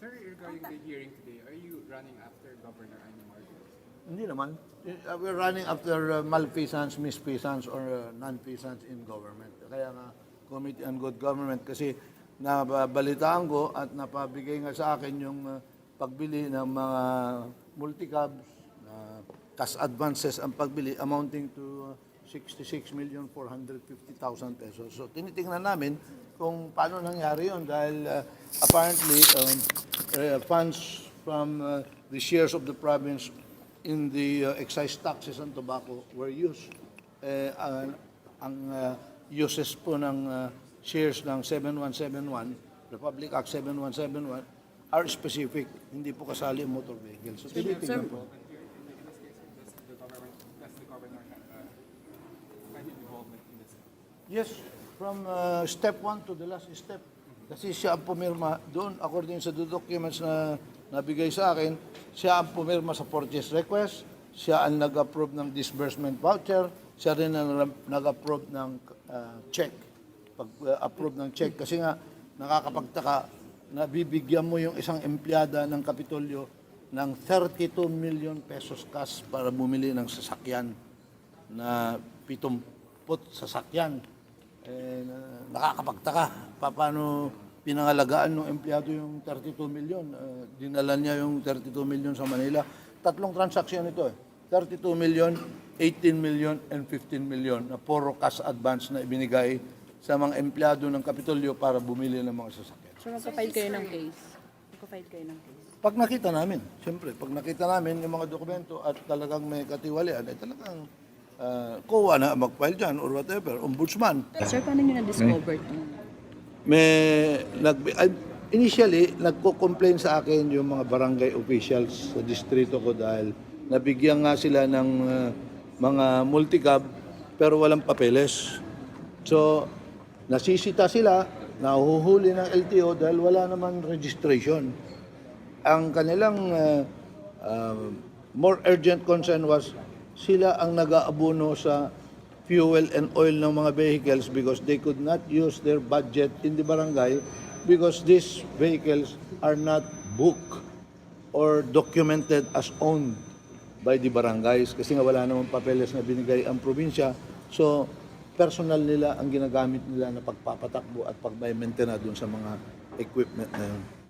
Sir, regarding the hearing today, are you running after Governor Amy Marcos? Hindi naman. We're running after malfeasance, misfeasance, or non-feasance in government. Kaya nga, Committee on Good Government, kasi nabalitaan ko at napabigay nga sa akin yung pagbili ng mga multicabs, cash advances ang pagbili amounting to 66,450,000 pesos. So tinitingnan namin kung paano nangyari yun dahil apparently funds from the shares of the province in the excise taxes on tobacco were used. Ang uses po ng shares ng 7171, Republic Act 7171, are specific. Hindi po kasali ang motor vehicle. So tinitingnan po. Does the governor have any involvement in this? Yes, from step 1 to the last step. Kasi siya ang pumirma doon, according sa documents na nabigay sa akin, siya ang pumirma sa purchase request, siya ang nag-approve ng disbursement voucher, siya rin ang nag-approve ng check. Pag-approve ng check. Kasi nga, nakakapagtaka, nabibigyan mo yung isang empleyada ng Kapitolyo ng 32 million pesos cash para bumili ng sasakyan na 70 sasakyan. Nakakapagtaka. Paano pinangalagaan ng empleyado yung 32 million? Dinala niya yung 32 million sa Manila. Tatlong transaksyon ito eh. 32 million, 18 million, and 15 million na puro cash advance na ibinigay sa mga empleyado ng Kapitolyo para bumili ng mga sasakyan. So magpa-file kayo ng case? Magpa-file kayo ng case? Pag nakita namin, siyempre, pag nakita namin yung mga dokumento at talagang may katiwalian, ay talagang COA na mag-file dyan or whatever, ombudsman. Sir, paano nyo na-discover ito? Initially, nagko-complain sa akin yung mga barangay officials sa distrito ko dahil nabigyan nga sila ng mga multicab pero walang papeles. So, nasisita sila, nahuhuli ng LTO dahil wala naman registration. Ang kanilang more urgent concern was sila ang nag-aabuno sa fuel and oil ng mga vehicles because they could not use their budget in the barangay because these vehicles are not booked or documented as owned by the barangays kasi nga wala namang papeles na binigay ang probinsya. So, personal nila ang ginagamit nila na pagpapatakbo at pag-maintain na doon sa mga equipment na yun.